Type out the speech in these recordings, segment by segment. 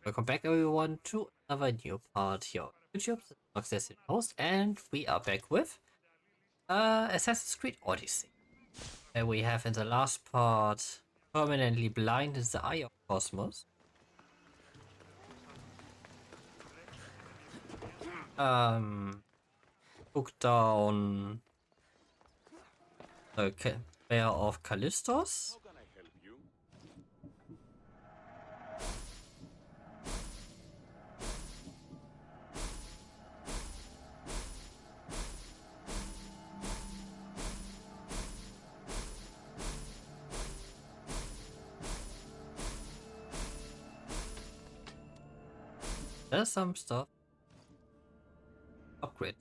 Welcome back everyone to another new part here on YouTube, the Nox Destin host, and we are back with Assassin's Creed Odyssey. And we have in the last part permanently blinded the Eye of Cosmos. Took down the Bear of Callistos. There's some stuff. Upgrade.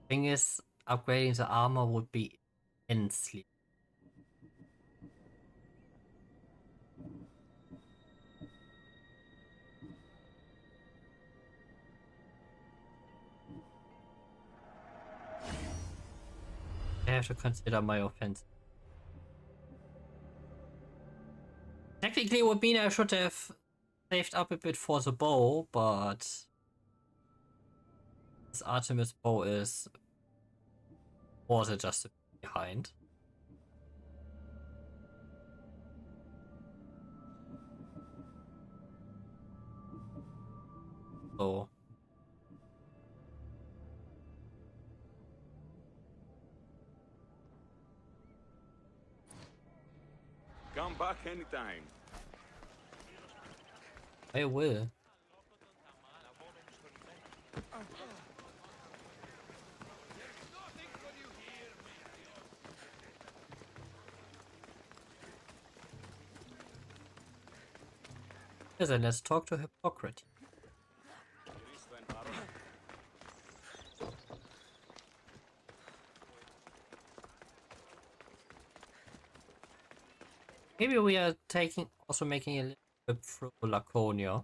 Thing is, upgrading the armor would be immensely. I have to consider my offense. Technically, it would mean I should have saved up a bit for the bow, but this Artemis bow is more than just a bit behind. So come back anytime. I will. Yes, and let's talk to Hippocrates. Maybe we are also making a little trip through Laconia.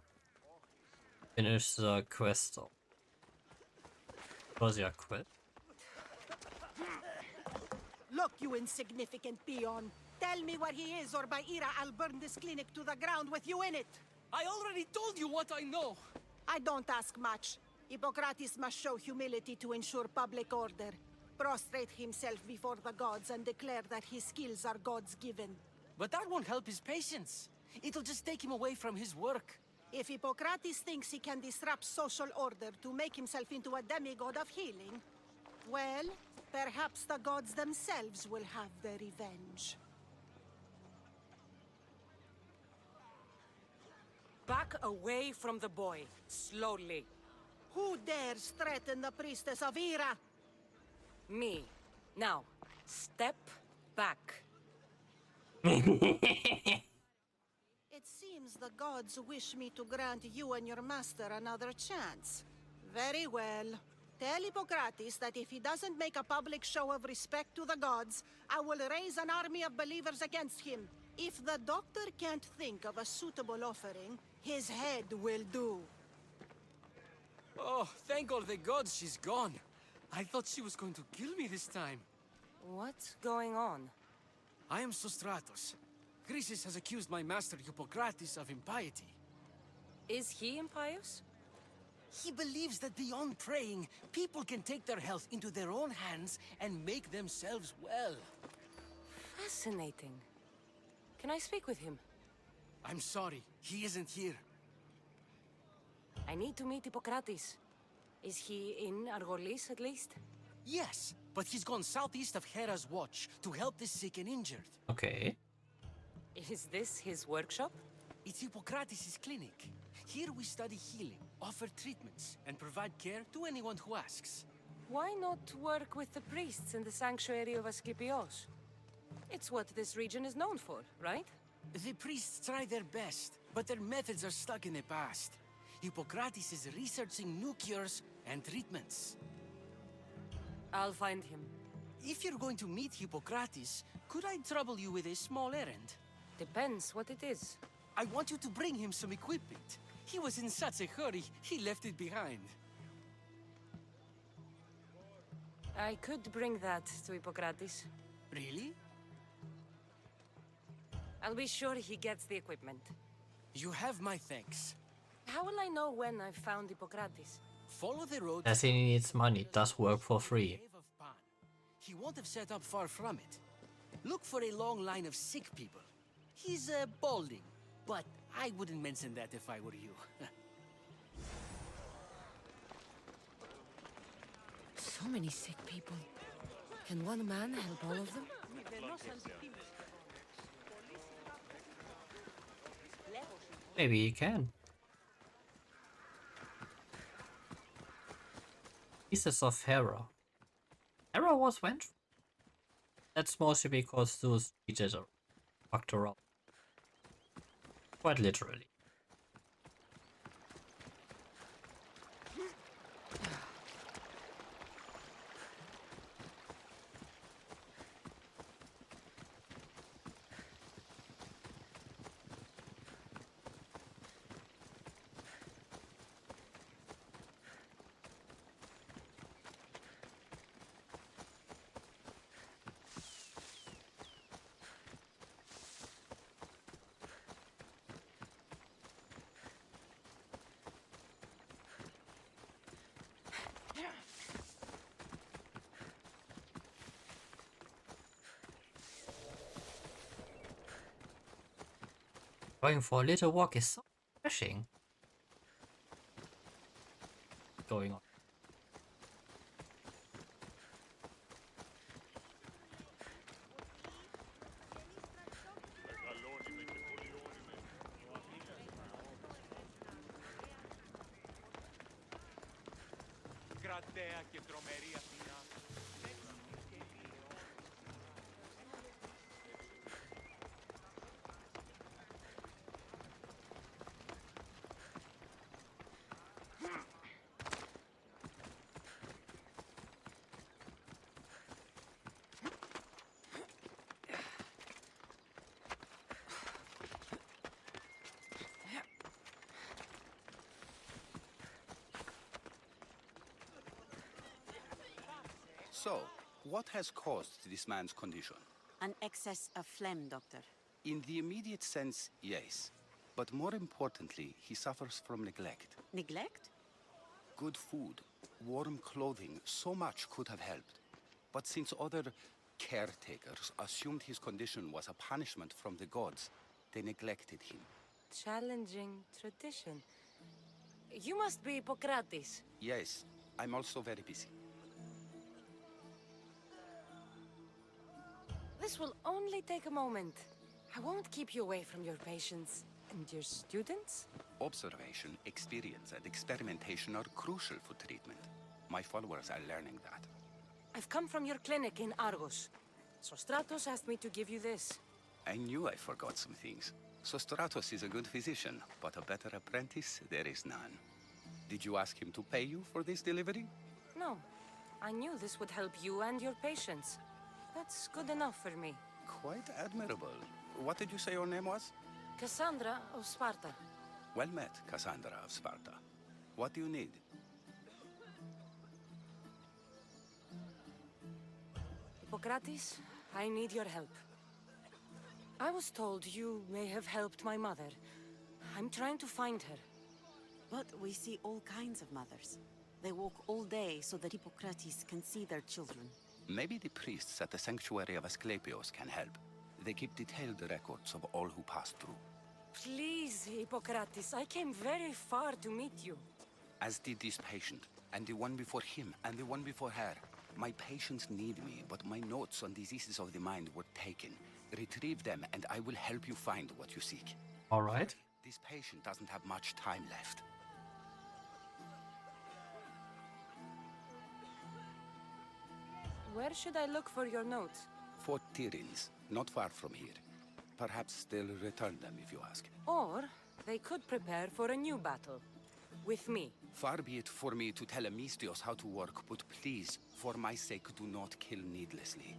Finish the quest. Was your quest? Look, you insignificant peon. Tell me where he is, or by Ira, I'll burn this clinic to the ground with you in it. I already told you what I know. I don't ask much. Hippocrates must show humility to ensure public order. Prostrate himself before the gods and declare that his skills are God's given. But that won't help his patients. It'll just take him away from his work. If Hippocrates thinks he can disrupt social order to make himself into a demigod of healing, well, perhaps the gods themselves will have their revenge. Back away from the boy, slowly. Who dares threaten the priestess of Ira? Me. Now, step back. It seems the gods wish me to grant you and your master another chance. Very well. Tell Hippocrates that if he doesn't make a public show of respect to the gods, I will raise an army of believers against him. If the doctor can't think of a suitable offering, his head will do. Oh, thank all the gods she's gone. I thought she was going to kill me this time. What's going on? I am Sostratos. Chrysis has accused my master Hippocrates of impiety. Is he impious? He believes that beyond praying, people can take their health into their own hands and make themselves well. Fascinating. Can I speak with him? I'm sorry, he isn't here. I need to meet Hippocrates. Is he in Argolis at least? Yes, but he's gone southeast of Hera's Watch to help the sick and injured. Okay. Is this his workshop? It's Hippocrates' clinic. Here we study healing, offer treatments, and provide care to anyone who asks. Why not work with the priests in the sanctuary of Asclepios? It's what this region is known for, right? The priests try their best, but their methods are stuck in the past. Hippocrates is researching new cures and treatments. I'll find him. If you're going to meet Hippocrates, could I trouble you with a small errand? Depends what it is. I want you to bring him some equipment. He was in such a hurry, he left it behind. I could bring that to Hippocrates. Really? I'll be sure he gets the equipment. You have my thanks. How will I know when I've found Hippocrates? Follow the road. As he needs money, it does work for free. Cave of Pan. He won't have set up far from it. Look for a long line of sick people. He's balding, but I wouldn't mention that if I were you. So many sick people. Can one man help all of them? Maybe he can. Pieces of Hera. Hera was vengeful. That's mostly because Zeus cheated her, fucked her up. Quite literally. Going for a little walk is so refreshing. Going on. So, what has caused this man's condition? An excess of phlegm, Doctor. In the immediate sense, yes. But more importantly, he suffers from neglect. Neglect? Good food, warm clothing, so much could have helped. But since other caretakers assumed his condition was a punishment from the gods, they neglected him. Challenging tradition. You must be Hippocrates. Yes, I'm also very busy. This will only take a moment. I won't keep you away from your patients. And your students? Observation, experience, and experimentation are crucial for treatment. My followers are learning that. I've come from your clinic in Argos. So Stratos asked me to give you this. I knew I forgot some things. So Stratos is a good physician, but a better apprentice there is none. Did you ask him to pay you for this delivery? No. I knew this would help you and your patients. That's good enough for me. Quite admirable. What did you say your name was? Cassandra of Sparta. Well met, Cassandra of Sparta. What do you need? Hippocrates, I need your help. I was told you may have helped my mother. I'm trying to find her. But we see all kinds of mothers. They walk all day so that Hippocrates can see their children. Maybe the priests at the sanctuary of Asclepios can help. They keep detailed records of all who passed through. Please, Hippocrates, I came very far to meet you. As did this patient, and the one before him, and the one before her. My patients need me, but my notes on diseases of the mind were taken. Retrieve them, and I will help you find what you seek. Alright. This patient doesn't have much time left. Where should I look for your notes? Fort Tyrins, not far from here. Perhaps they'll return them if you ask. Or they could prepare for a new battle. With me. Far be it for me to tell Amistios how to work, but please, for my sake, do not kill needlessly.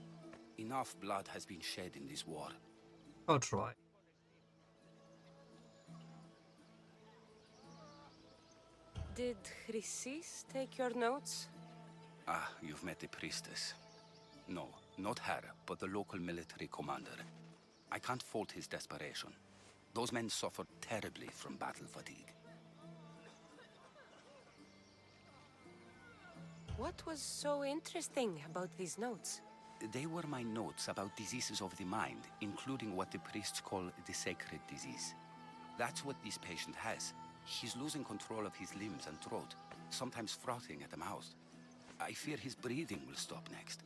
Enough blood has been shed in this war. I'll try. Did Chrysis take your notes? Ah, you've met the priestess. No, not her, but the local military commander. I can't fault his desperation. Those men suffered terribly from battle fatigue. What was so interesting about these notes? They were my notes about diseases of the mind, including what the priests call the sacred disease. That's what this patient has. He's losing control of his limbs and throat, sometimes frothing at the mouth. I fear his breathing will stop next.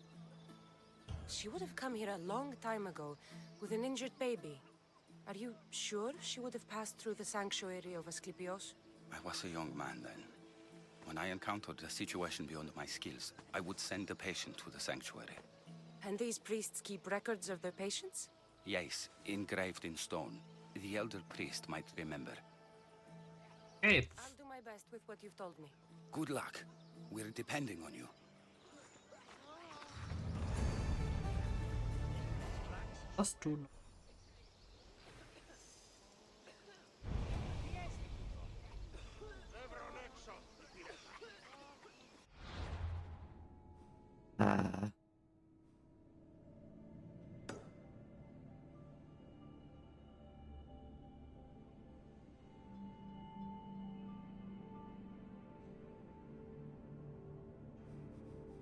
She would have come here a long time ago with an injured baby. Are you sure she would have passed through the sanctuary of Asclepios? I was a young man then. When I encountered a situation beyond my skills, I would send the patient to the sanctuary. And these priests keep records of their patients? Yes, engraved in stone. The elder priest might remember. Hey, I'll do my best with what you've told me. Good luck. We're depending on you. was du?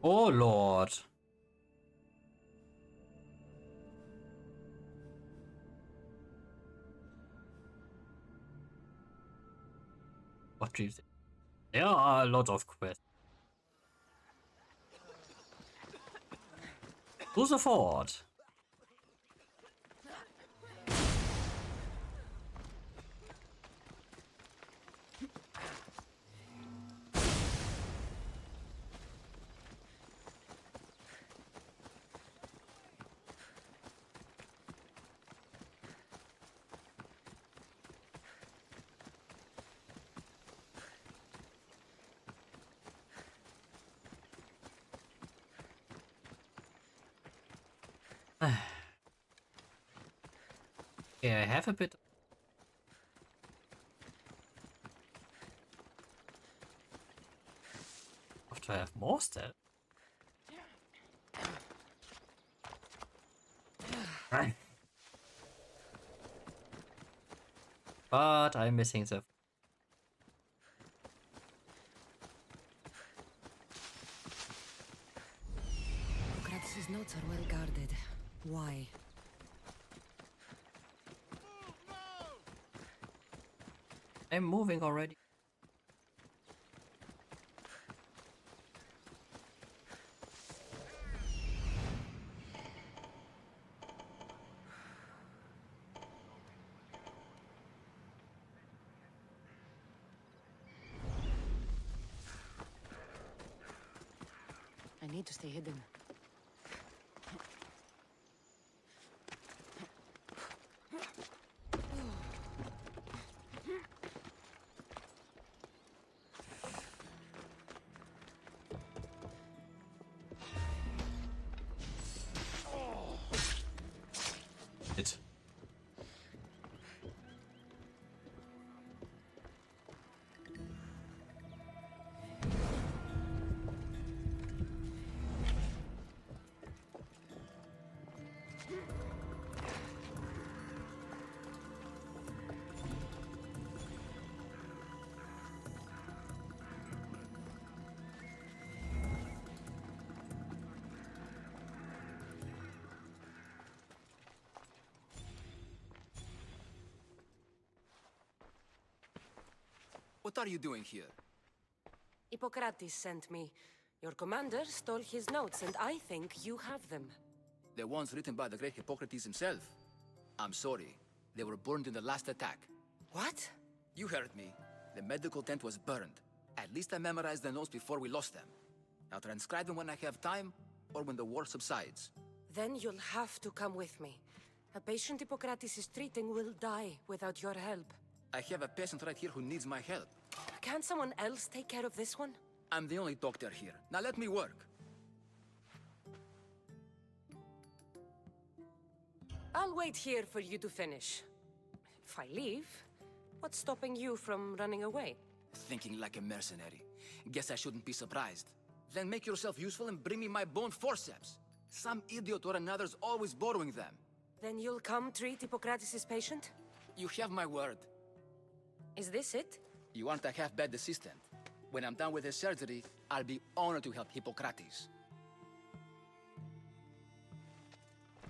Oh Lord. What do you think? There are a lot of quests. To the fort. Yeah, I have a bit. Have to have more stuff. Right. But I'm missing the. Kratos' notes are well guarded. Why? I'm moving already. I need to stay hidden. It. What are you doing here? Hippocrates sent me. Your commander stole his notes, and I think you have them. The ones written by the great Hippocrates himself. I'm sorry. They were burned in the last attack. What? You heard me. The medical tent was burned. At least I memorized the notes before we lost them. I'll transcribe them when I have time, or when the war subsides. Then you'll have to come with me. A patient Hippocrates is treating will die without your help. I have a patient right here who needs my help. Can't someone else take care of this one? I'm the only doctor here. Now let me work. I'll wait here for you to finish. If I leave, what's stopping you from running away? Thinking like a mercenary. Guess I shouldn't be surprised. Then make yourself useful and bring me my bone forceps. Some idiot or another's always borrowing them. Then you'll come treat Hippocrates' patient? You have my word. Is this it? You aren't a half-bad assistant. When I'm done with the surgery, I'll be honored to help Hippocrates.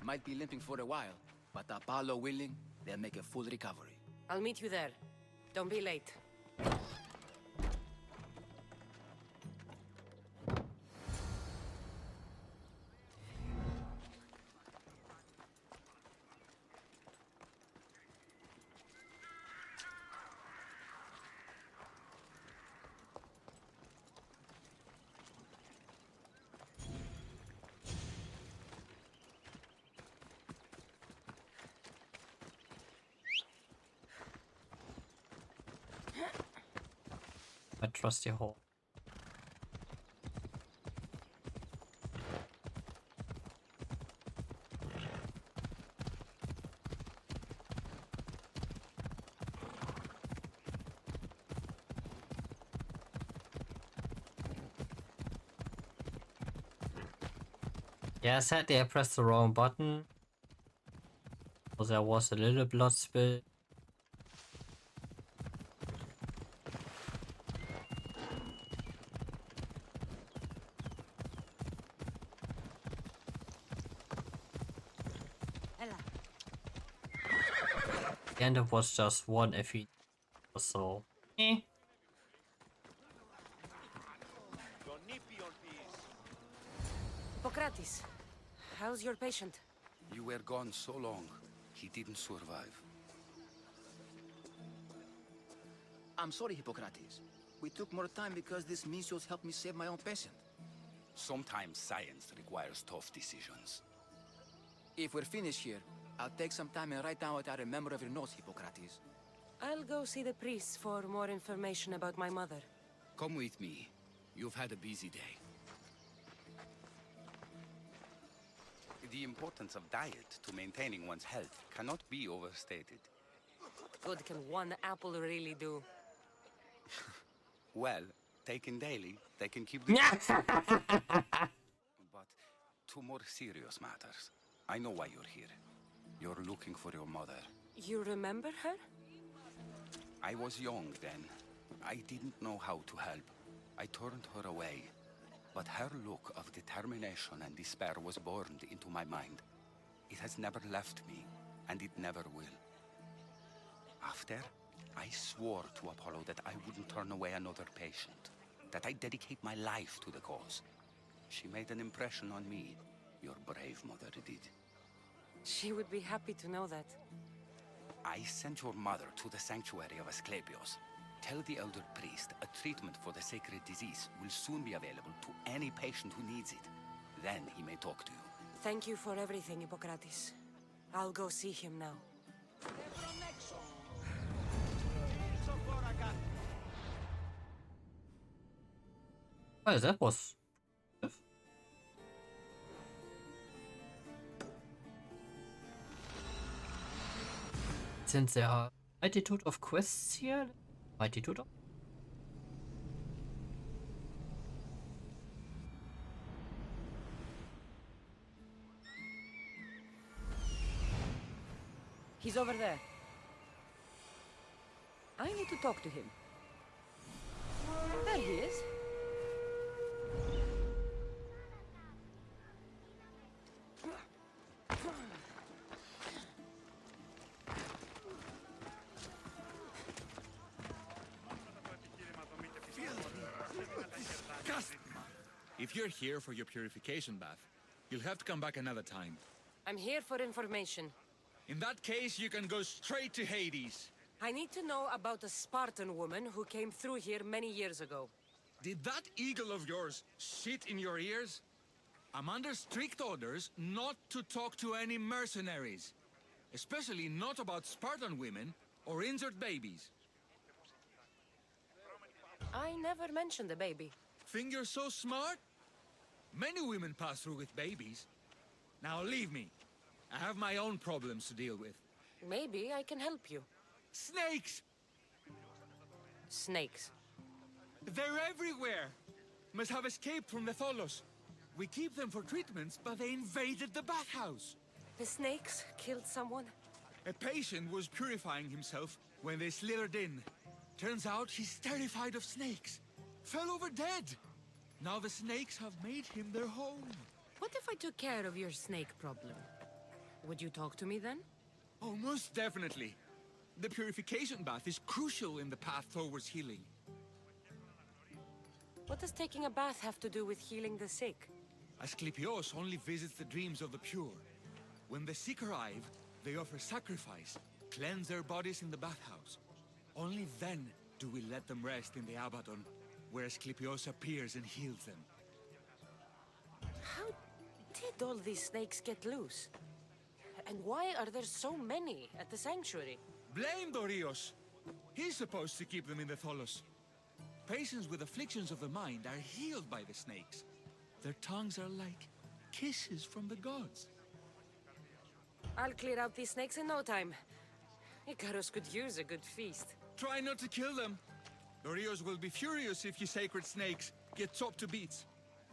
Might be limping for a while, but Apollo willing, they'll make a full recovery. I'll meet you there. Don't be late. My trusty hole. Yeah, sadly I pressed the wrong button. Because there was a little blood spill. The end up was just one FE or so. Eh. Hippocrates, how's your patient? You were gone so long, he didn't survive. I'm sorry, Hippocrates. We took more time because this measles helped me save my own patient. Sometimes science requires tough decisions. If we're finished here, I'll take some time and write down what I remember of your notes, Hippocrates. I'll go see the priest for more information about my mother. Come with me. You've had a busy day. The importance of diet to maintaining one's health cannot be overstated. What good can one apple really do? Well, taken daily, they can keep the... But to more serious matters. I know why you're here. You're looking for your mother. You remember her? I was young then. I didn't know how to help. I turned her away. But her look of determination and despair was burned into my mind. It has never left me, and it never will. After, I swore to Apollo that I wouldn't turn away another patient, that I'd dedicate my life to the cause. She made an impression on me. Your brave mother did. She would be happy to know that. I sent your mother to the sanctuary of Asclepios. Tell the elder priest a treatment for the sacred disease will soon be available to any patient who needs it. Then he may talk to you. Thank you for everything, Hippocrates. I'll go see him now. Well, that was... Since there are multitude of quests here, multitude of... He's over there. I need to talk to him. There he is. If you're here for your purification bath, you'll have to come back another time. I'm here for information. In that case, you can go straight to Hades. I need to know about a Spartan woman who came through here many years ago. Did that eagle of yours shit in your ears? I'm under strict orders not to talk to any mercenaries. Especially not about Spartan women or injured babies. I never mentioned a baby. Think you're so smart? Many women pass through with babies. Now leave me. I have my own problems to deal with. Maybe I can help you. Snakes! Snakes. They're everywhere! must have escaped from the Tholos. We keep them for treatments, but they invaded the bathhouse. The snakes killed someone? A patient was purifying himself when they slithered in. Turns out he's terrified of snakes. Fell over dead. Now the snakes have made him their home. What if I took care of your snake problem? Would you talk to me then? Oh, most definitely. The purification bath is crucial in the path towards healing. What does taking a bath have to do with healing the sick? Asclepios only visits the dreams of the pure. When the sick arrive, they offer sacrifice, cleanse their bodies in the bathhouse. Only then do we let them rest in the Abaddon, where Asclepios appears and heals them. How did all these snakes get loose? And why are there so many at the sanctuary? Blame Dorios! He's supposed to keep them in the Tholos. Patients with afflictions of the mind are healed by the snakes. Their tongues are like kisses from the gods. I'll clear out these snakes in no time. Icarus could use a good feast. Try not to kill them. Dorios will be furious if you sacred snakes get chopped to bits.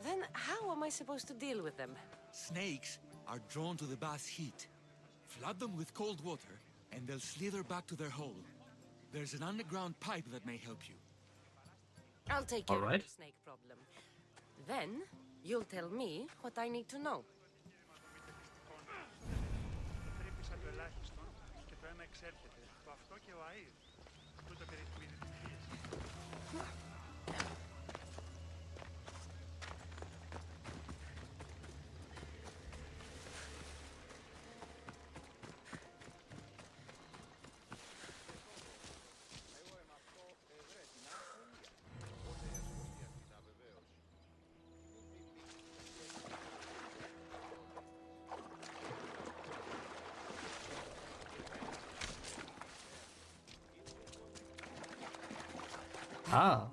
Then how am I supposed to deal with them? Snakes are drawn to the bath's heat. Flood them with cold water, and they'll slither back to their hole. There's an underground pipe that may help you. I'll take care of Alright. the snake problem. Then, you'll tell me what I need to know. Τρύπησα το ελάχιστον και το αίμα εξέρχεται. Το αυτό και ο αΐρ. Τούτο περί του είδη της φύης. Ah,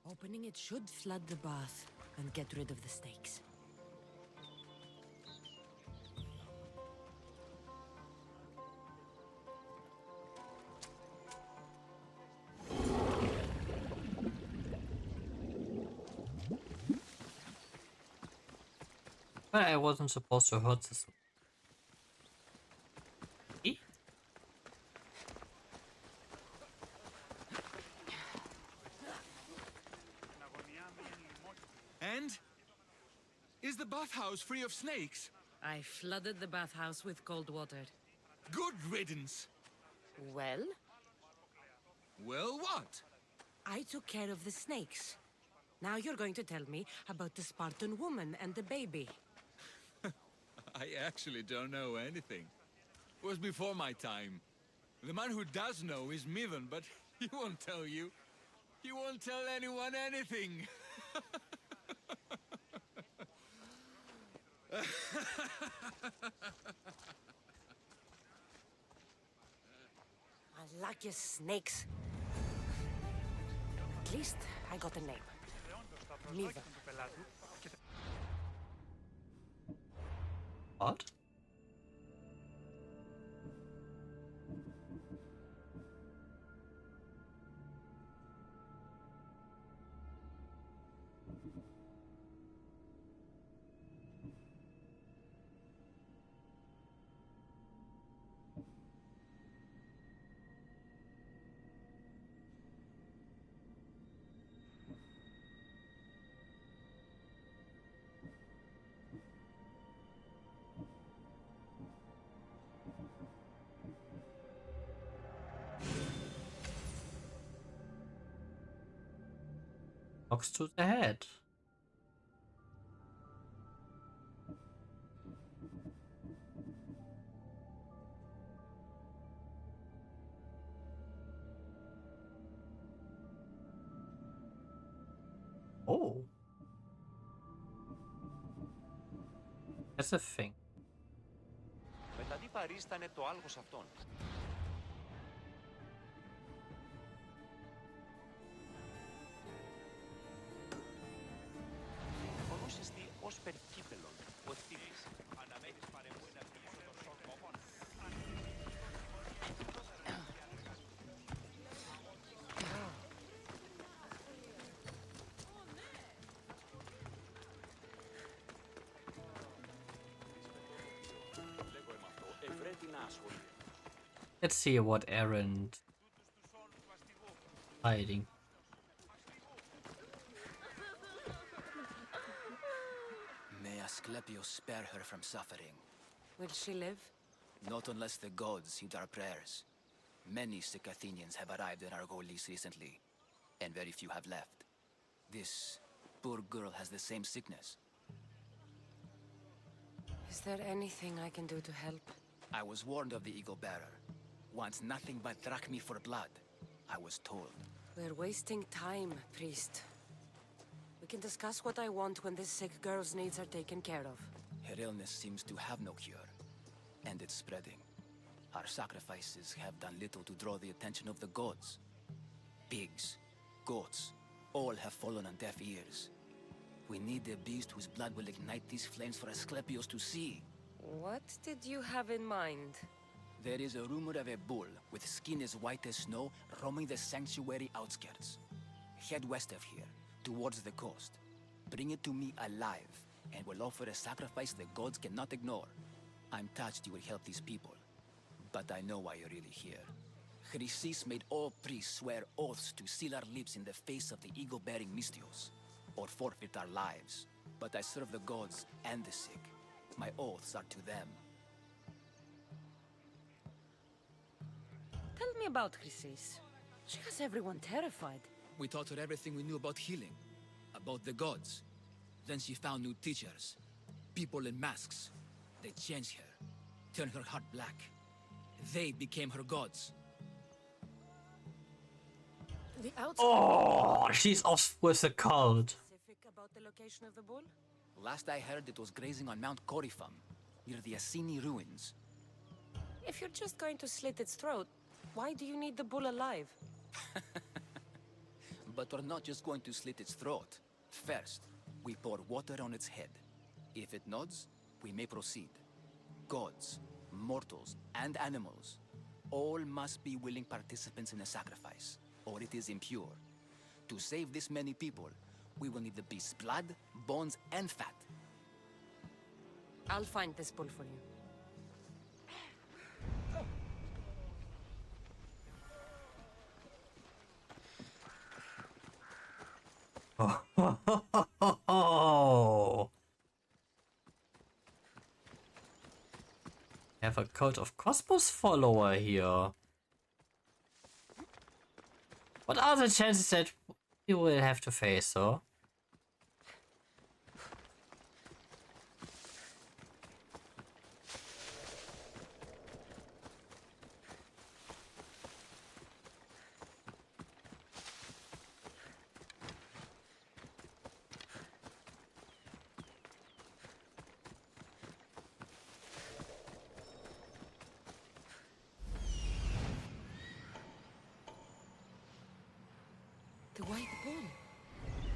Opening it should flood the bath and get rid of the snakes. but I wasn't supposed to hurt this one. Eh? And? Is the bathhouse free of snakes? I flooded the bathhouse with cold water. Good riddance. Well, Well, what? I took care of the snakes. Now you're going to tell me about the Spartan woman and the baby. I actually don't know anything. It was before my time. The man who does know is Midon, but he won't tell you. He won't tell anyone anything. I like your snakes. At least I got a name. Neither. What? Knocks to the head. Oh. That's a thing. Μετά τι παρίστανε το άλγος αυτόν. Φωνούσεστη ως περκύπελον, ο τύπης. Αναμένεις παρεμβού να πίσω το σώμα. Let's see what errand hiding. May Asclepius spare her from suffering. Will she live? Not unless the gods heed our prayers. Many sick Athenians have arrived in Argolis recently, and very few have left. This poor girl has the same sickness. Is there anything I can do to help? I was warned of the Eagle Bearer. Wants nothing but drachmi for blood, I was told. We're wasting time, priest. We can discuss what I want when this sick girl's needs are taken care of. Her illness seems to have no cure, and it's spreading. Our sacrifices have done little to draw the attention of the gods. Pigs, goats, all have fallen on deaf ears. We need a beast whose blood will ignite these flames for Asclepius to see. What did you have in mind? There is a rumor of a bull with skin as white as snow roaming the sanctuary outskirts. Head west of here, towards the coast. Bring it to me alive, and we'll offer a sacrifice the gods cannot ignore. I'm touched you will help these people, but I know why you're really here. Chrysis made all priests swear oaths to seal our lips in the face of the eagle-bearing Mystios, or forfeit our lives. But I serve the gods and the sick. My oaths are to them. Tell me about Chrysis. She has everyone terrified. We taught her everything we knew about healing, about the gods. Then she found new teachers, people in masks. They changed her, turned her heart black. They became her gods. The outside Oh, she's off with the cult. specific about the location of the bull? Last I heard, it was grazing on Mount Corifum, near the Assini ruins. If you're just going to slit its throat, why do you need the bull alive? But we're not just going to slit its throat. First, we pour water on its head. If it nods, we may proceed. Gods, mortals, and animals, all must be willing participants in the sacrifice, or it is impure. To save this many people, we will need the beast's blood, bones, and fat. I'll find this bull for you. Oh. We have a Cult of Cosmos follower here. What are the chances that we will have to face her? The white bull.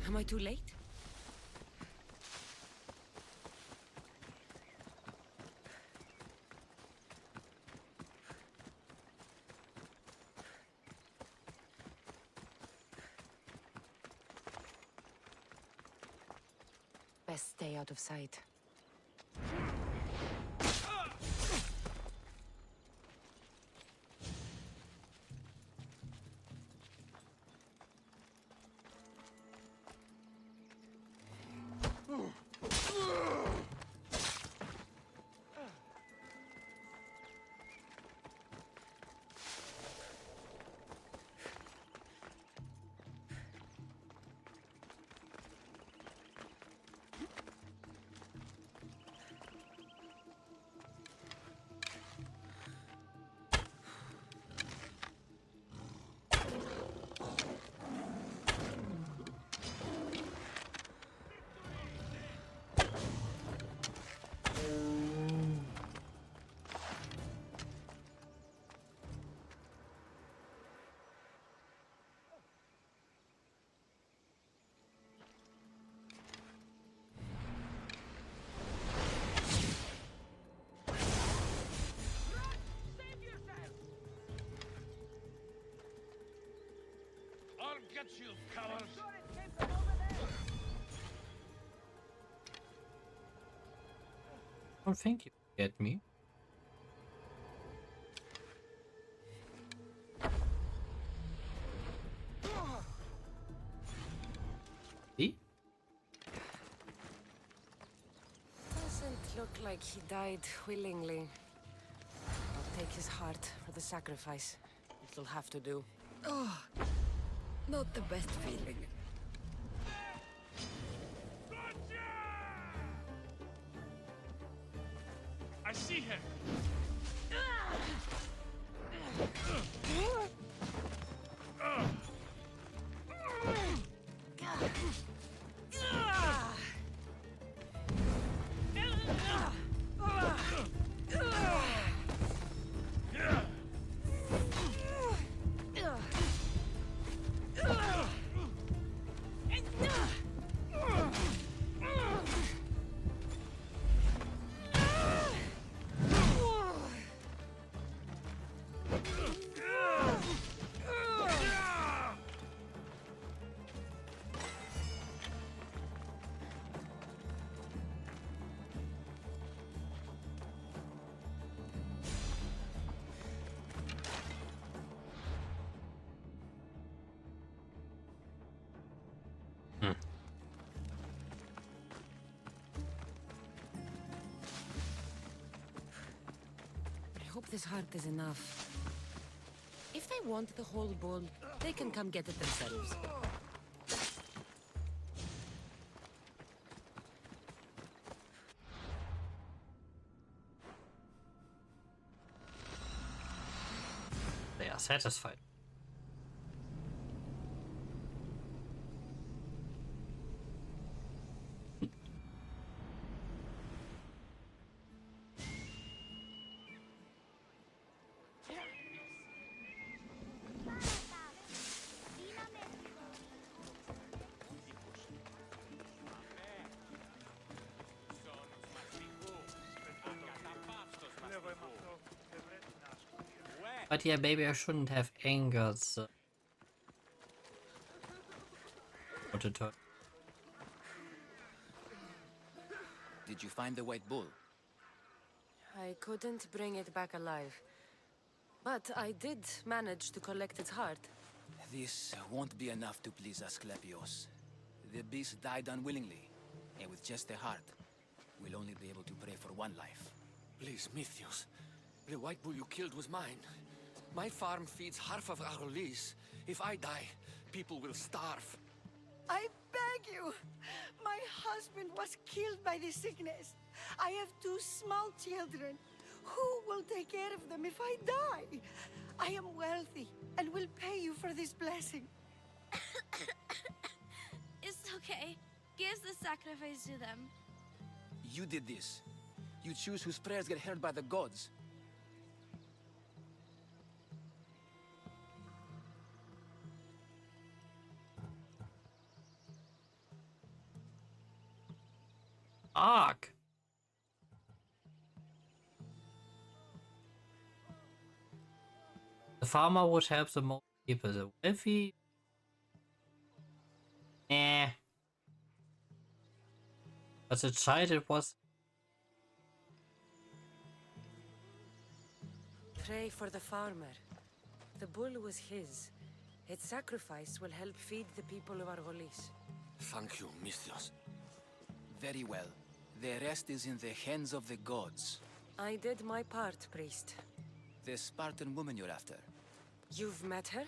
Am I too late? Best stay out of sight. I'll get you, cowards! I don't think you get me. like he died willingly. I'll take his heart for the sacrifice. It'll have to do. Oh, not the best feeling. I see him! I hope this heart is enough. If they want the whole bull, they can come get it themselves. They are satisfied. But yeah, maybe I shouldn't have angered the auditor. Did you find the white bull? I couldn't bring it back alive. But I did manage to collect its heart. This won't be enough to please Asclepios. The beast died unwillingly, and with just a heart, we'll only be able to pray for one life. Please, Mythios. The white bull you killed was mine. My farm feeds half of our lease. If I die, people will starve. I beg you! My husband was killed by this sickness. I have 2 small children. Who will take care of them if I die? I am wealthy and will pay you for this blessing. It's okay. Give the sacrifice to them. You did this. You choose whose prayers get heard by the gods. Ark! The farmer would help the most people. The wealthy... Eh. But the child, it was... Pray for the farmer. The bull was his. Its sacrifice will help feed the people of Argolis. Thank you, Mythios. Very well. The rest is in the hands of the gods. I did my part, priest. The Spartan woman you're after. You've met her?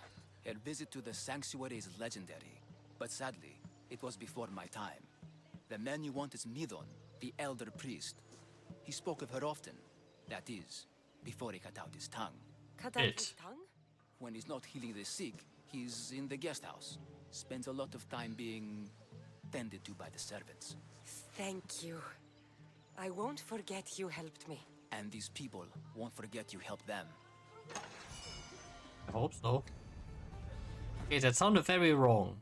Her visit to the sanctuary is legendary, but sadly, it was before my time. The man you want is Midon, the elder priest. He spoke of her often. That is, before he cut out his tongue. Cut out his tongue? When he's not healing the sick, he's in the guest house. Spends a lot of time being tended to by the servants. Thank you. I won't forget you helped me. And these people won't forget you helped them. I hope so. Okay, that sounded very wrong.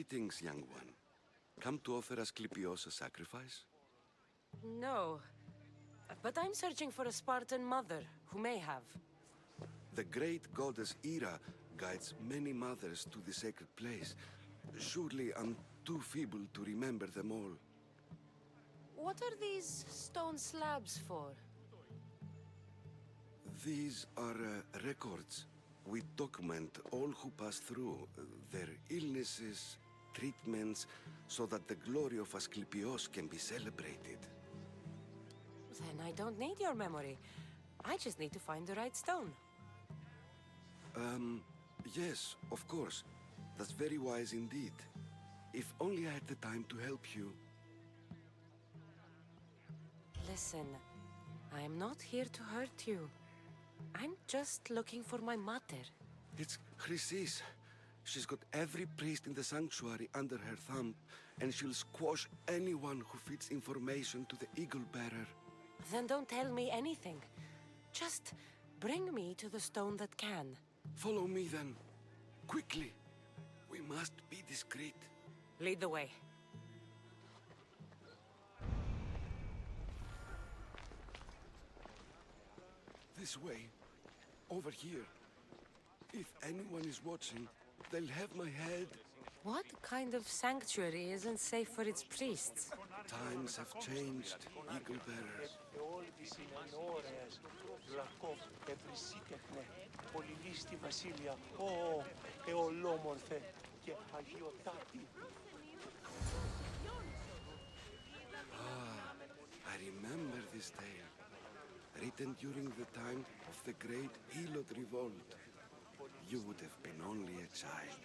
Greetings, young one. Come to offer Asclepios a sacrifice? No. But I'm searching for a Spartan mother who may have. The great goddess Ira guides many mothers to the sacred place. Surely I'm too feeble to remember them all. What are these stone slabs for? These are records. We document all who pass through, their illnesses, treatments, so that the glory of Asclepios can be celebrated. Then I don't need your memory. I just need to find the right stone. Yes, of course. That's very wise indeed. If only I had the time to help you. Listen, I am not here to hurt you. I'm just looking for my mother. It's Chrysis. She's got every priest in the sanctuary under her thumb, and she'll squash anyone who feeds information to the Eagle Bearer. Then don't tell me anything. Just bring me to the stone that can. Follow me then. Quickly. We must be discreet. Lead the way. This way. Over here. If anyone is watching, they'll have my head. What kind of sanctuary isn't safe for its priests? Times have changed, Eagle Bearers. I remember this tale. Written during the time of the great Elot Revolt. You would have been only a child.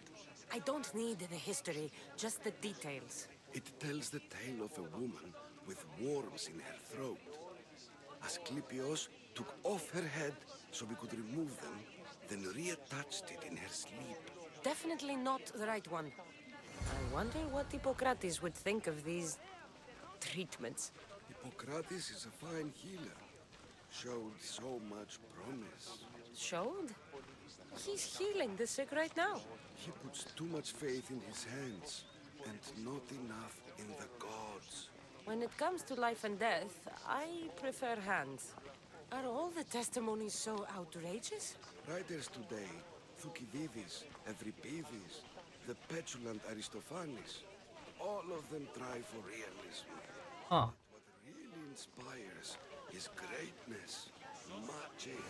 I don't need the history, just the details. It tells the tale of a woman with worms in her throat. Asclepios took off her head so we could remove them, then reattached it in her sleep. Definitely not the right one. I wonder what Hippocrates would think of these treatments. Hippocrates is a fine healer. Showed so much promise. Showed? He's healing the sick right now. He puts too much faith in his hands, and not enough in the gods. When it comes to life and death, I prefer hands. Are all the testimonies so outrageous? Writers today, Thucydides, Euripides, the petulant Aristophanes, all of them try for realism. Huh. What really inspires is greatness, magic.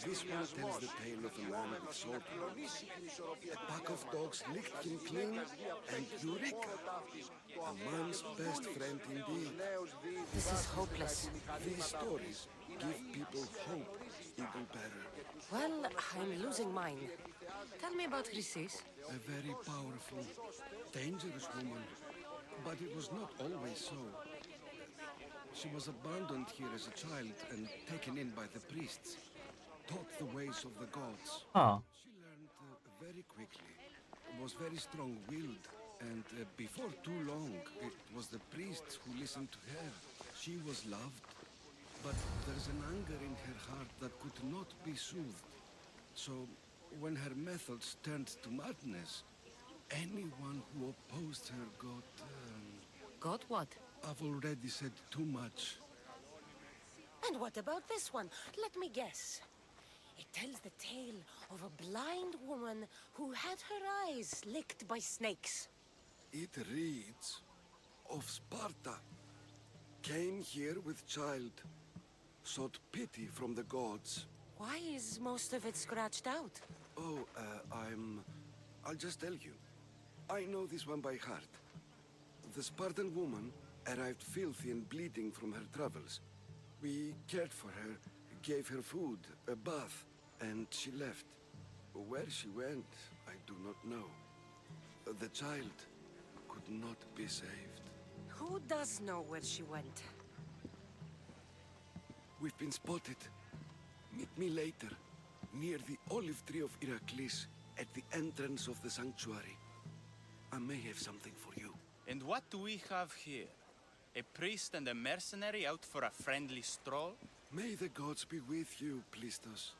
This one tells the tale of a man with salt. A pack of dogs licked him clean, and Eureka! A man's best friend indeed. This is hopeless. These stories give people hope, Eagle Bearer. Well, I'm losing mine. Tell me about Chrysis. A very powerful, dangerous woman. But it was not always so. She was abandoned here as a child and taken in by the priests. Taught the ways of the gods. Huh. She learned very quickly. Was very strong-willed. And before too long, it was the priests who listened to her. She was loved. But there's an anger in her heart that could not be soothed. So, when her methods turned to madness, anyone who opposed her got... Got what? I've already said too much. And what about this one? Let me guess. It tells the tale of a blind woman who had her eyes licked by snakes. It reads of Sparta. Came here with child. Sought pity from the gods. Why is most of it scratched out? Oh, I'll just tell you. I know this one by heart. The Spartan woman arrived filthy and bleeding from her travels. We cared for her, gave her food, a bath, and she left. Where she went, I do not know. The child could not be saved. Who does know where she went? We've been spotted. Meet me later, near the olive tree of Heracles, at the entrance of the sanctuary. I may have something for you. And what do we have here? A priest and a mercenary out for a friendly stroll? May the gods be with you, Plistos.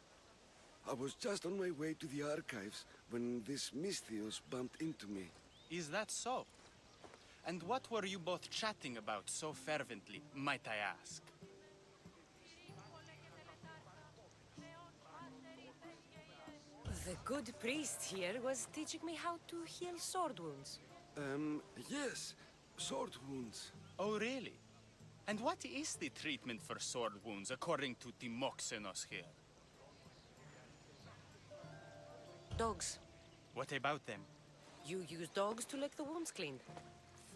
I was just on my way to the archives when this Misthios bumped into me. Is that so? And what were you both chatting about so fervently, might I ask? The good priest here was teaching me how to heal sword wounds. Yes. Sword wounds. Oh, really? And what is the treatment for sword wounds, according to Timoxenos here? Dogs. What about them? You use dogs to lick the wounds clean.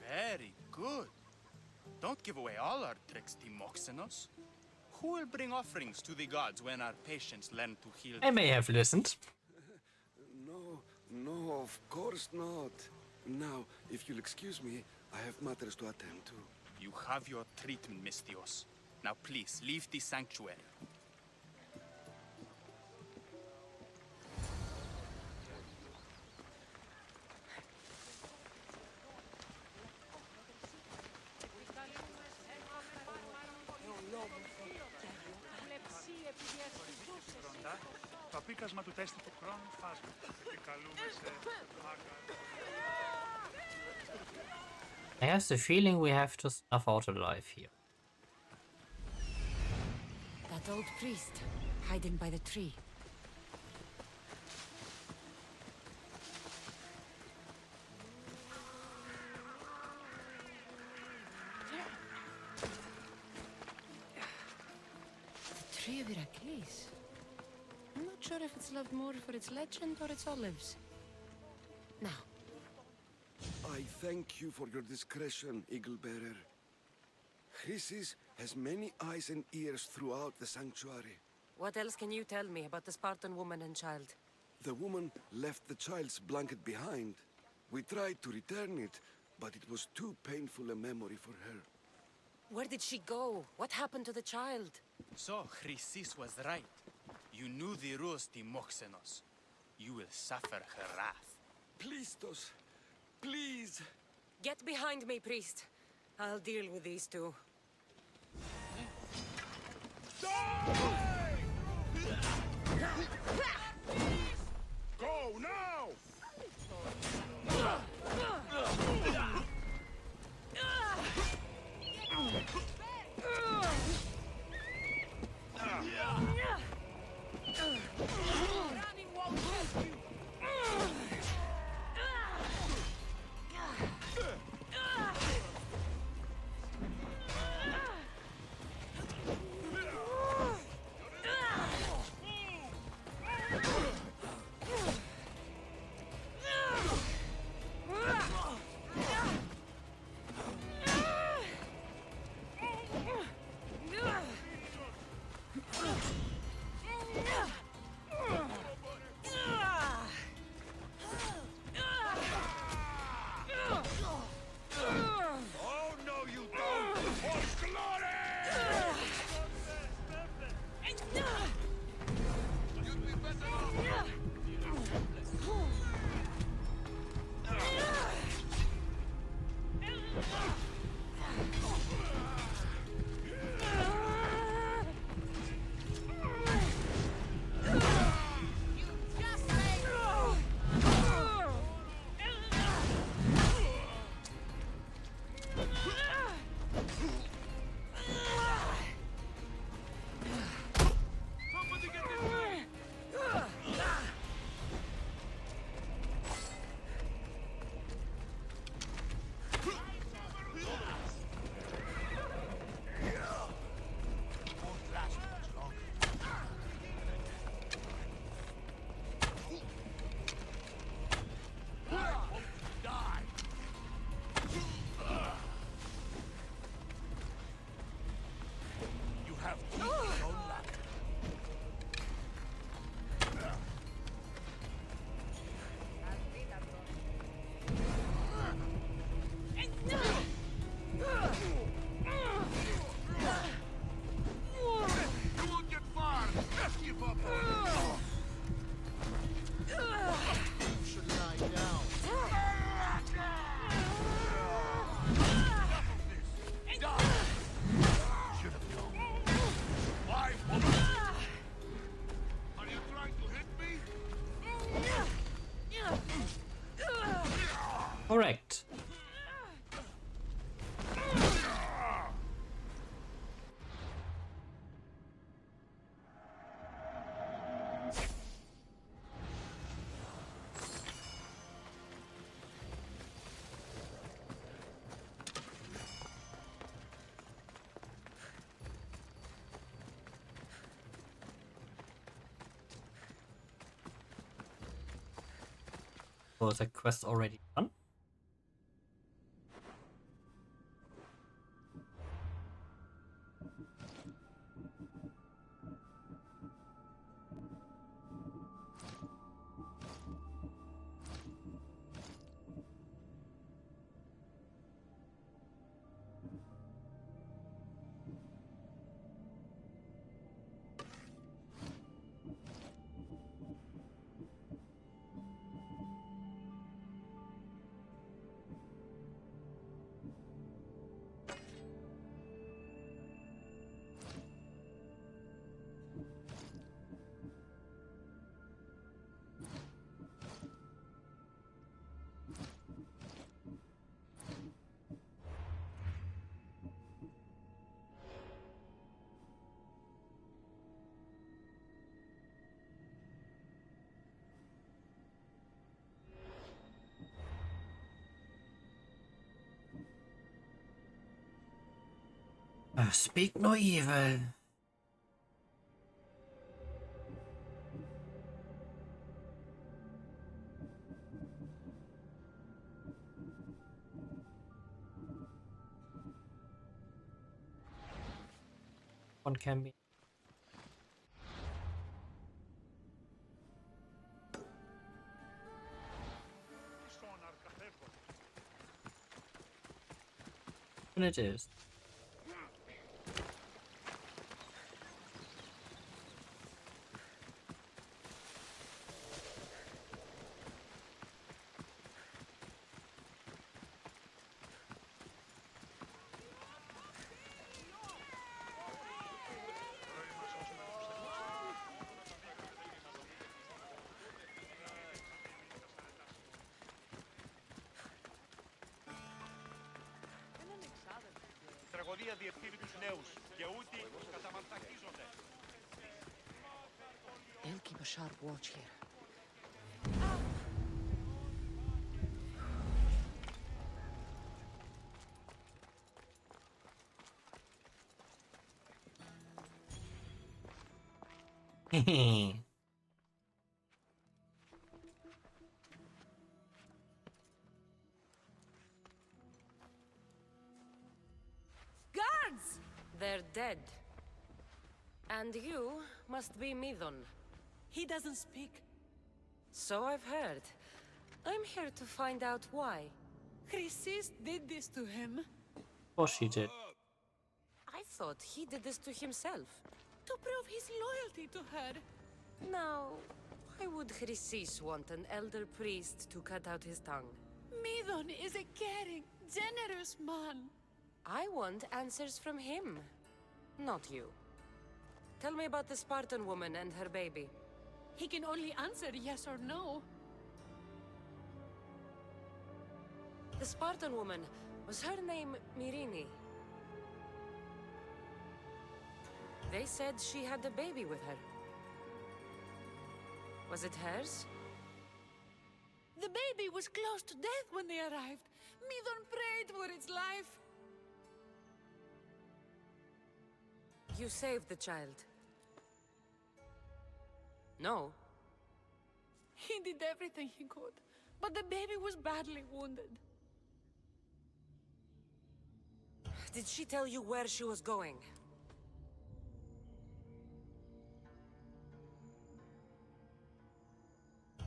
Very good. Don't give away all our tricks, Timoxenos. Who will bring offerings to the gods when our patients learn to heal? I may have listened. No, of course not. Now, if you'll excuse me, I have matters to attend to. You have your treatment, Misthios. Now please, leave the sanctuary. Το απίκασμα του τέστη του χρόνου φάσμα. Επικαλούμε σε I have the feeling we have to snuff out alive here. That old priest, hiding by the tree. The tree of Heracles. I'm not sure if it's loved more for its legend or its olives. Now, I thank you for your discretion, Eagle Bearer. Chrysis has many eyes and ears throughout the sanctuary. what else can you tell me about the Spartan woman and child? The woman left the child's blanket behind. We tried to return it, but it was too painful a memory for her. Where did she go? What happened to the child? So, Chrysis was right. You knew the rules, Timoxenos. You will suffer her wrath. Plistos, please! Get behind me, priest. I'll deal with these two. Go now! Correct. Was the quest already done? Speak no evil. One can be. And it is. Τραγωδία διευθύνει τους νέους και ούτοι καταμαρτακίζονται. I'll keep a sharp watch here. Guards! They're dead. And you must be Midon. He doesn't speak. So I've heard. I'm here to find out why. Chrysis did this to him. What she did. I thought he did this to himself. To prove his loyalty to her. Now, why would Chrysis want an elder priest to cut out his tongue? Midon is a caring, generous man. I want answers from him, not you. Tell me about the Spartan woman and her baby. He can only answer yes or no. The Spartan woman, was her name Mirini? They said she had a baby with her. Was it hers? The baby was close to death when they arrived. Midon prayed for its life. You saved the child. No. He did everything he could, but the baby was badly wounded. Did she tell you where she was going?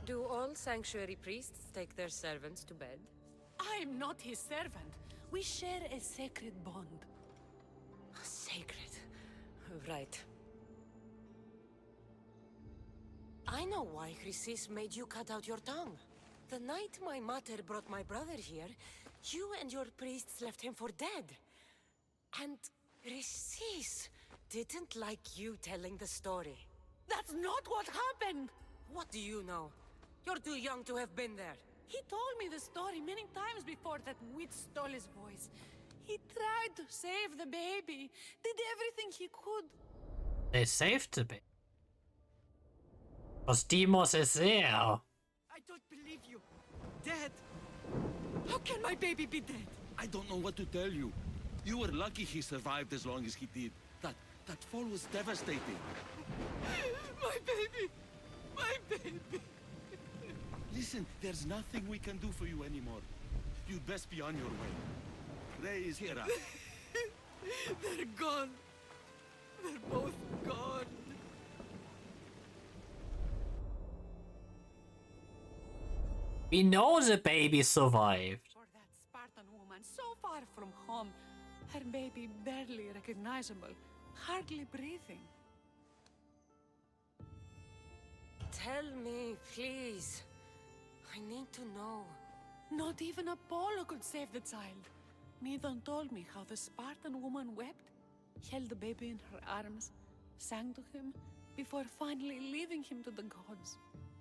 Do all sanctuary priests take their servants to bed? I'm not his servant. We share a sacred bond. Sacred. Right. I know why Chrysis made you cut out your tongue. The night my mater brought my brother here, you and your priests left him for dead. And Chrysis didn't like you telling the story. That's not what happened! What do you know? You're too young to have been there. He told me the story many times before that witch stole his voice. He tried to save the baby, did everything he could. They saved the baby. Because Demos is there. I don't believe you. Dead? How can my baby be dead? I don't know what to tell you. You were lucky he survived as long as he did. That fall was devastating. My baby! My baby! Listen, there's nothing we can do for you anymore. You'd best be on your way. Ray is here. They're gone. They're both gone. We know the baby survived. For that Spartan woman so far from home, her baby barely recognizable, hardly breathing. Tell me, please. I need to know. Not even Apollo could save the child. Medon told me how the Spartan woman wept, held the baby in her arms, sang to him, before finally leaving him to the gods.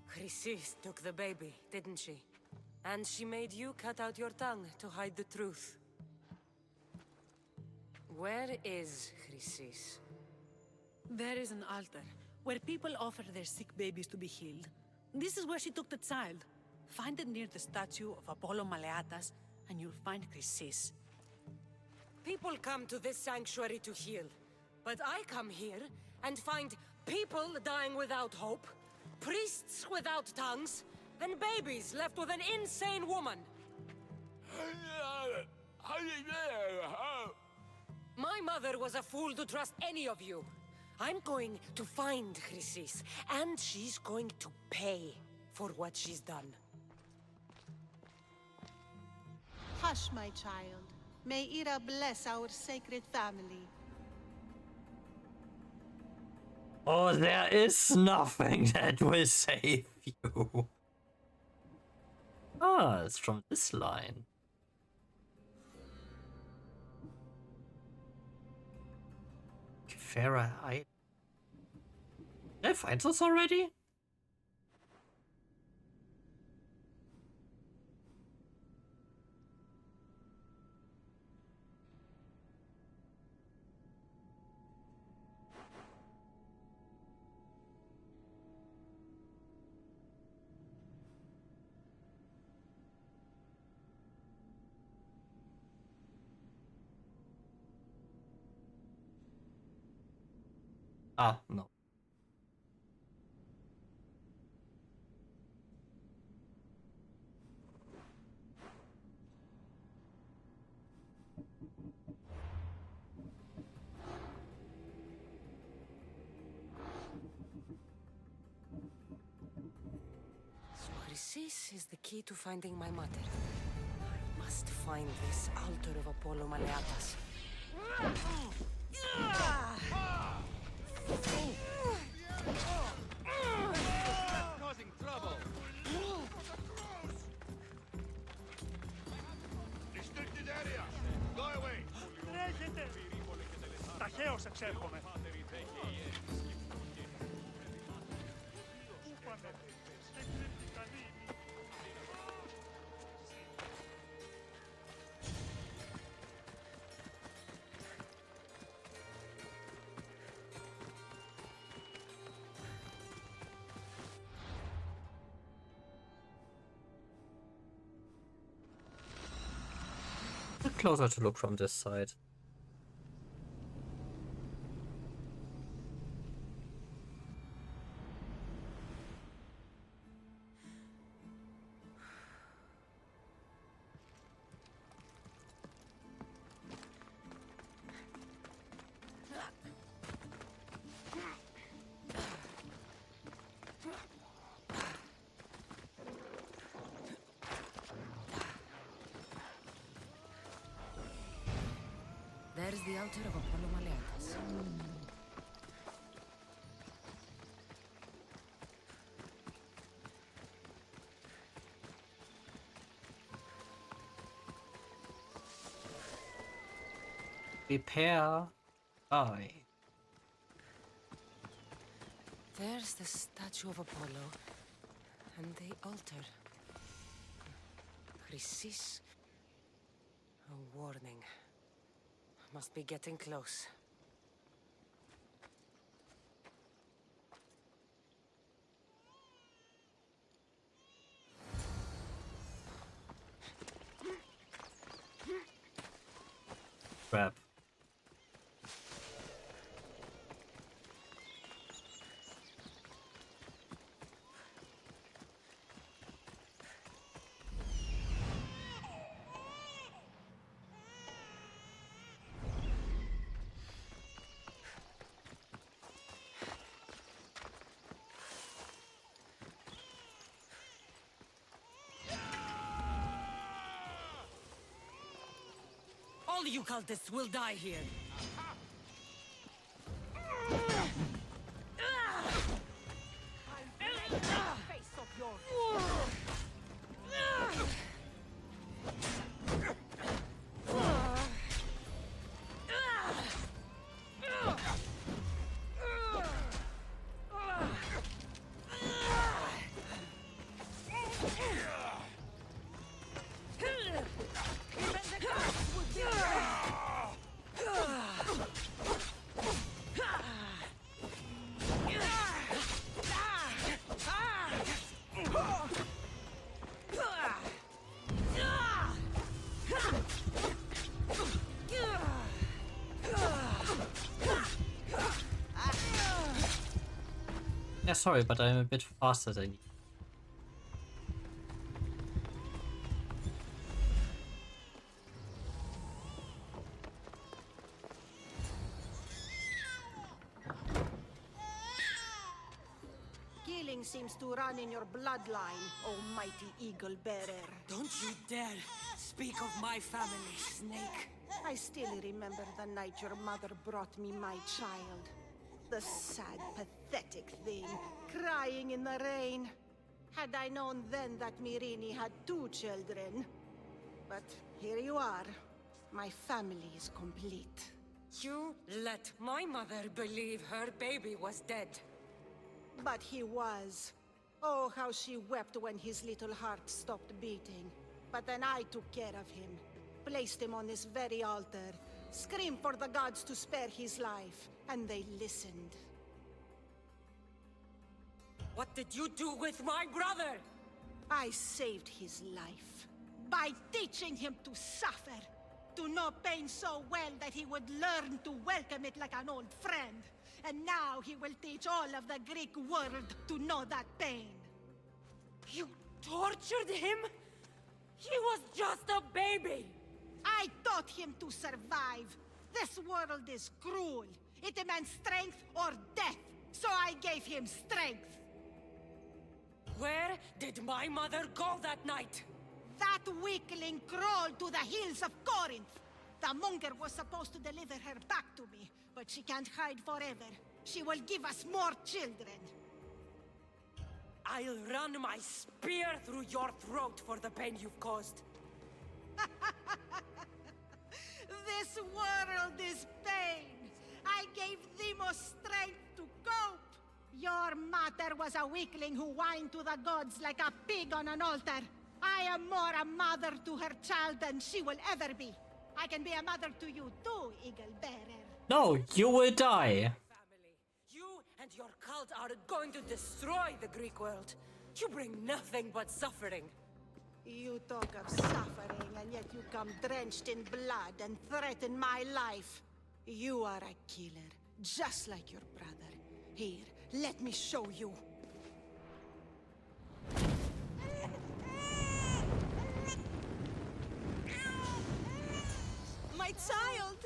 Chrysis took the baby, didn't she? And she made you cut out your tongue to hide the truth. Where is Chrysis? There is an altar, where people offer their sick babies to be healed. This is where she took the child. Find it near the statue of Apollo Maleatas, and you'll find Chrysis. People come to this sanctuary to heal, but I come here and find people dying without hope, priests without tongues, and babies left with an insane woman. My mother was a fool to trust any of you. I'm going to find Chrysis, and she's going to pay for what she's done. Hush, my child. May Ira bless our sacred family. Oh, there is nothing that will save you. Ah, it's from this line. Farah, did I find this already? Ah, no. So Chrysis is the key to finding my mother. I must find this altar of Apollo Maleatas. Causing trouble. Restricted area. Go away. Τρέχετε! Ταχαίως εξέρχομαι. Πού πάνε? Δεν κρύβει κανεί. Closer to look from this side. There's the altar of Apollo Maleatas. Prepare. Aye. There's the statue of Apollo, and the altar. Chrysis? A warning. Must be getting close. Crap. All you cultists will die here. Face of yours. Yeah, sorry, but I'm a bit faster than you. Killing seems to run in your bloodline, oh mighty eagle bearer. Don't you dare speak of my family, Snake. I still remember the night your mother brought me my child. The sad, pathetic thing, crying in the rain. Had I known then that Myrini had 2 children. But here you are. My family is complete. You let my mother believe her baby was dead. But he was. Oh, how she wept when his little heart stopped beating. But then I took care of him. Placed him on this very altar. Screamed for the gods to spare his life. And they listened. What did you do with my brother? I saved his life. By teaching him to suffer. To know pain so well that he would learn to welcome it like an old friend. And now he will teach all of the Greek world to know that pain. You tortured him? He was just a baby! I taught him to survive. This world is cruel. It demands strength or death. So I gave him strength. Where did my mother go that night? That weakling crawled to the hills of Corinth. The monger was supposed to deliver her back to me, but she can't hide forever. She will give us more children. I'll run my spear through your throat for the pain you've caused. This world is pain. I gave Demos strength to cope. Your mother was a weakling who whined to the gods like a pig on an altar. I am more a mother to her child than she will ever be. I can be a mother to you too, Eagle Bearer. No, you will die. You and your cult are going to destroy the Greek world. You bring nothing but suffering. You talk of suffering, and yet you come drenched in blood and threaten my life. You are a killer, just like your brother. Here, let me show you. My child!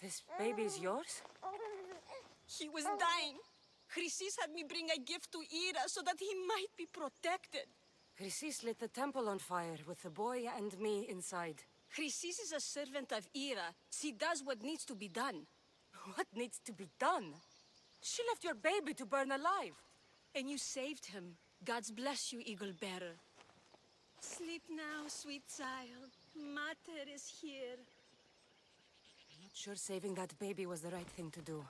This baby is yours? He was dying. Chrysis had me bring a gift to Ira so that he might be protected. Chrysis lit the temple on fire with the boy and me inside. Chrysis is a servant of Ira. She does what needs to be done. What needs to be done? She left your baby to burn alive. And you saved him. Gods bless you, Eagle Bearer. Sleep now, sweet child. Mater is here. I'm not sure saving that baby was the right thing to do.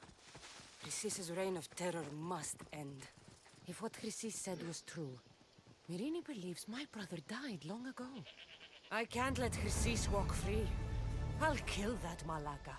Chrysis' reign of terror must end. If what Chrysis said was true, Mirini believes my brother died long ago. I can't let Chrysis walk free. I'll kill that Malaka.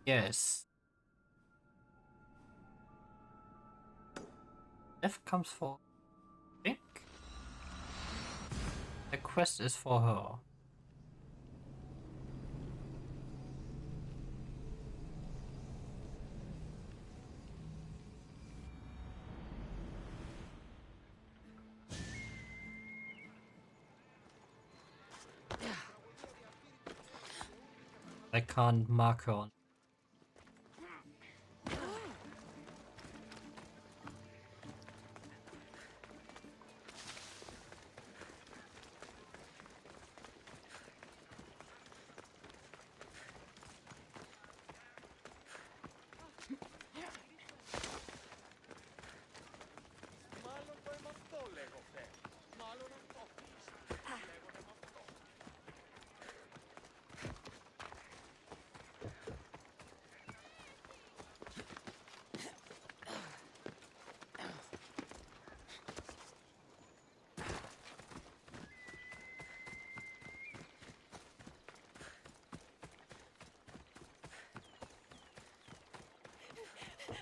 Yes. F comes for, I think. The quest is for her. I can't mark her on.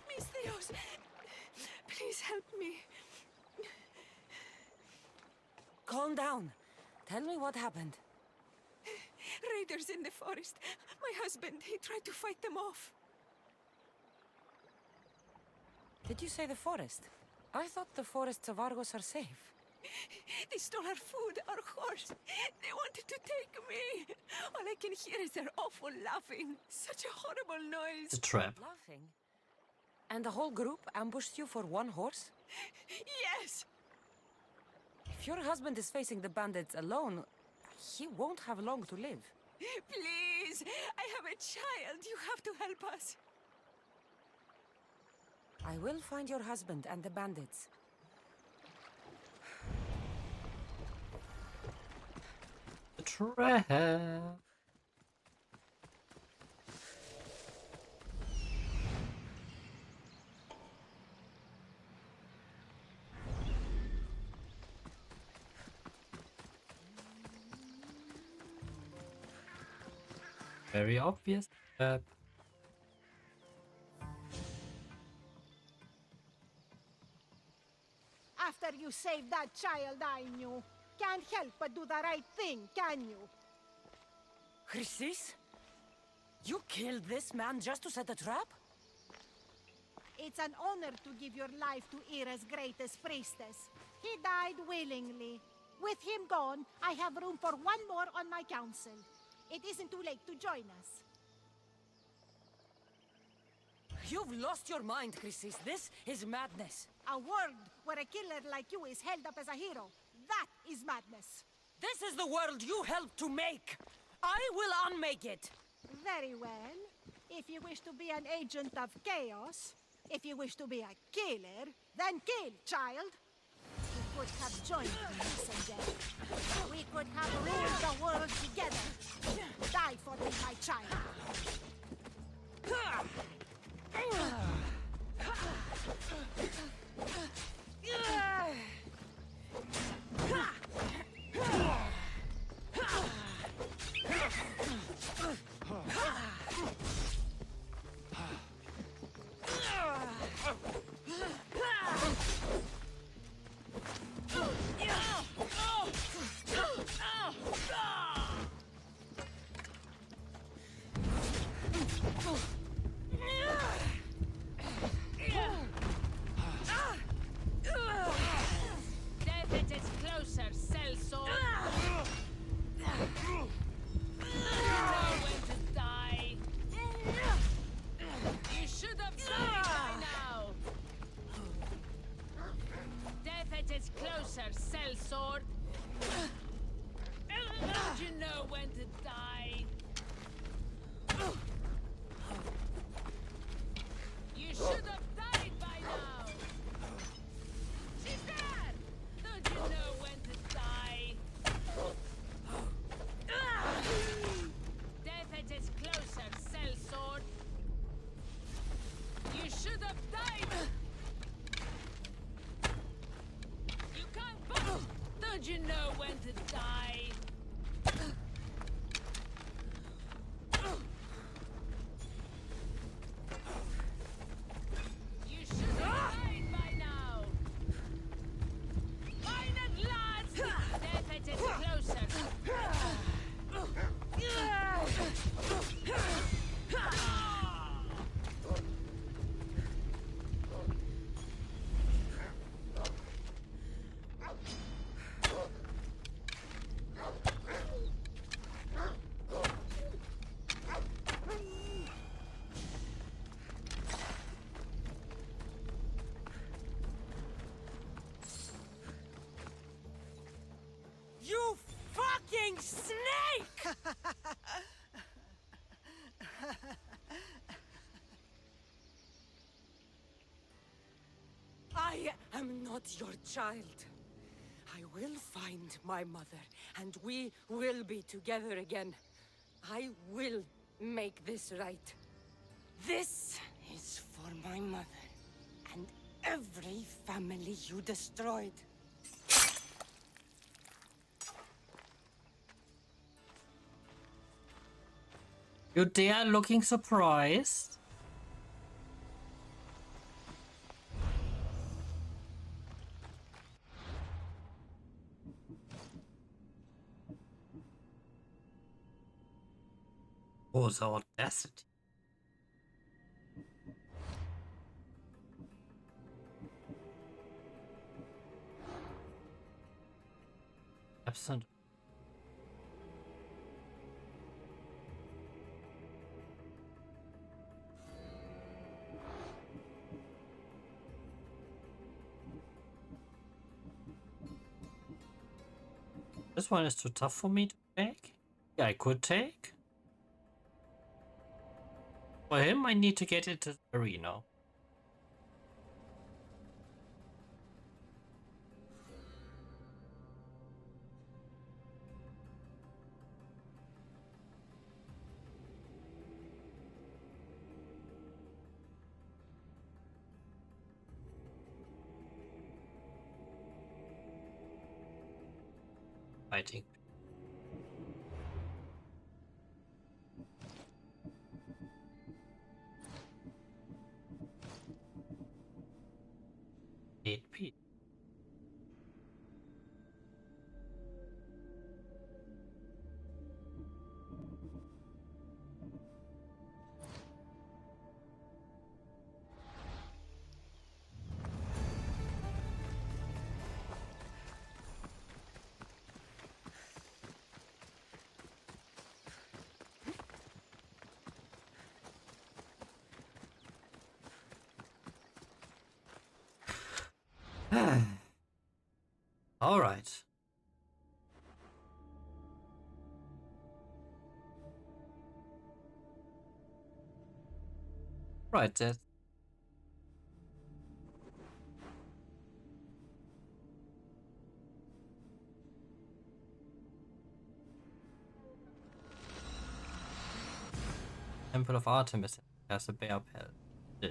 Mis Dios, please help me. Calm down. Tell me what happened. Raiders in the forest. My husband, he tried to fight them off. Did you say the forest? I thought the forests of Argos are safe. They stole our food, our horse. They wanted to take me. All I can hear is their awful laughing. Such a horrible noise. It's a trap. Laughing? And the whole group ambushed you for one horse? Yes! If your husband is facing the bandits alone, he won't have long to live. Please, I have a child. You have to help us. I will find your husband and the bandits. The trap. Very obvious. After you saved that child I knew, can't help but do the right thing, can you? Chrysis? You killed this man just to set a trap? It's an honor to give your life to Ira's greatest priestess. He died willingly. With him gone, I have room for one more on my council. It isn't too late to join us. You've lost your mind, Chrysis. This is madness. A world where a killer like you is held up as a hero. That is madness. This is the world you helped to make. I will unmake it. Very well. If you wish to be an agent of chaos, if you wish to be a killer, then kill, child. You could have joined me, messenger. We could have ruled the world together. Die for me, my child. not your child. I will find my mother, and we will be together again. I will make this right. This is for my mother, and every family you destroyed. You dare looking surprised? Oh, the audacity. Absent. This one is too tough for me to take. Yeah, I could take. For him, I need to get into the arena. Fighting. Eight P. All right. Right, that. Temple of Artemis has a bear pelt. Yeah.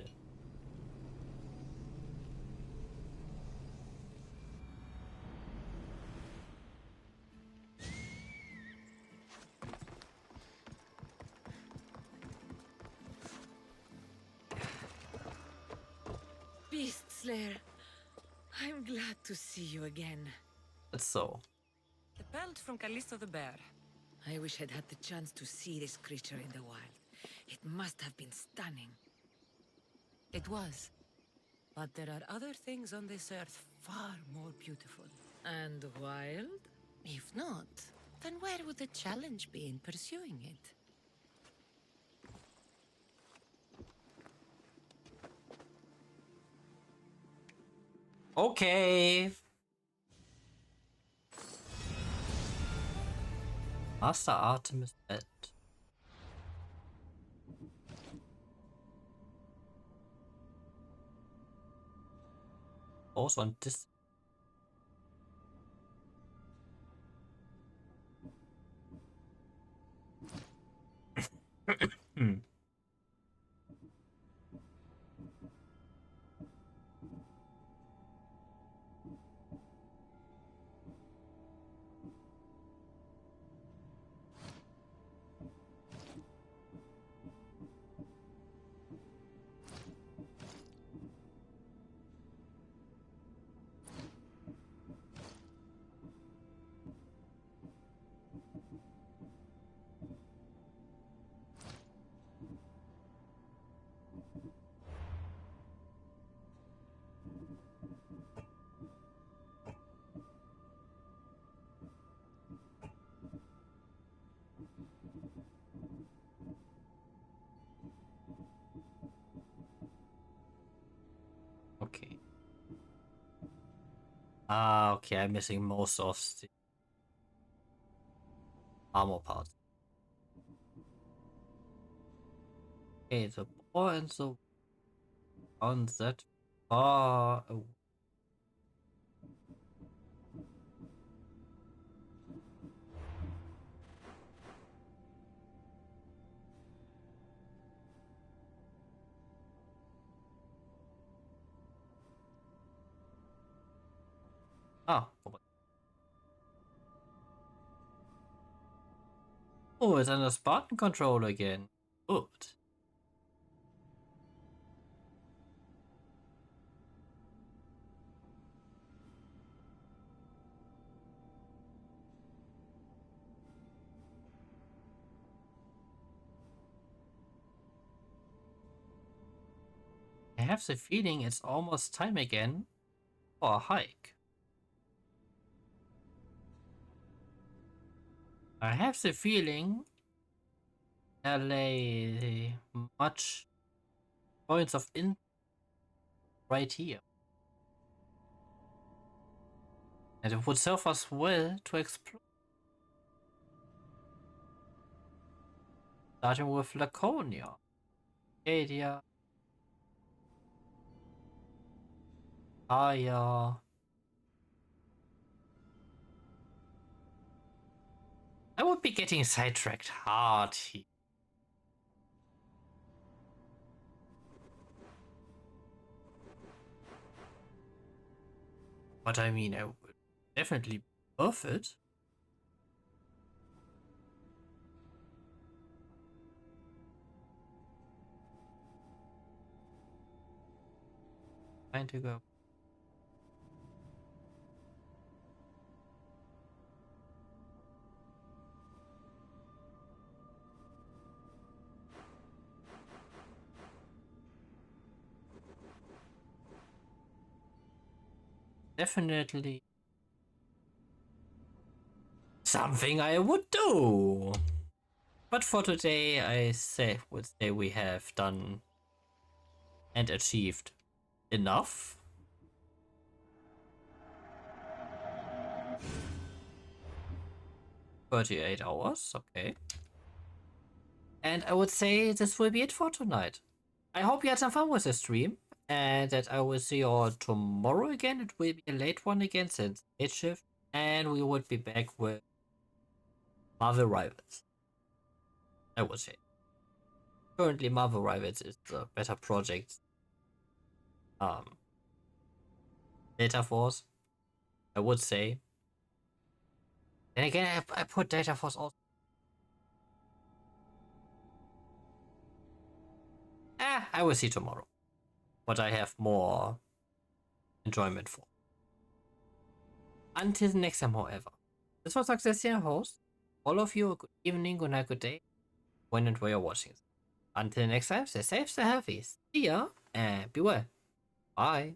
Beast Slayer, I'm glad to see you again. That's so. The pelt from Callisto the Bear. I wish I'd had the chance to see this creature in the wild. It must have been stunning. It was. But there are other things on this earth far more beautiful. And wild? If not, then where would the challenge be in pursuing it? Okay. Master Artemis belt. Also on this. Okay. Ah, okay, I'm missing most of the armor parts. Okay, the ball and the on that far away. Ah. Oh, it's under Spartan control again. Good. I have the feeling it's almost time again for a hike. I have the feeling there lay much points of in right here. And it would serve us well to explore. Starting with Laconia, Acadia, Aya. I would be getting sidetracked hard here. But I mean, I would definitely be worth it. Trying to go. Definitely something I would do. But for today, would say we have done and achieved enough. "38 hours, okay. And I would say this will be it for tonight. I hope you had some fun with the stream, and that I will see you all tomorrow again. It will be a late one again since late shift, and we would be back with Marvel Rivals. I would say. Currently, Marvel Rivals is the better project. Data Force, I would say. And again, I put Data Force also. I will see tomorrow. What I have more enjoyment for. Until next time, however. This was Nox Destin, host. All of you, a good evening, good night, good day, when and where you're watching. Until next time, stay safe, stay healthy. See ya, and be well. Bye.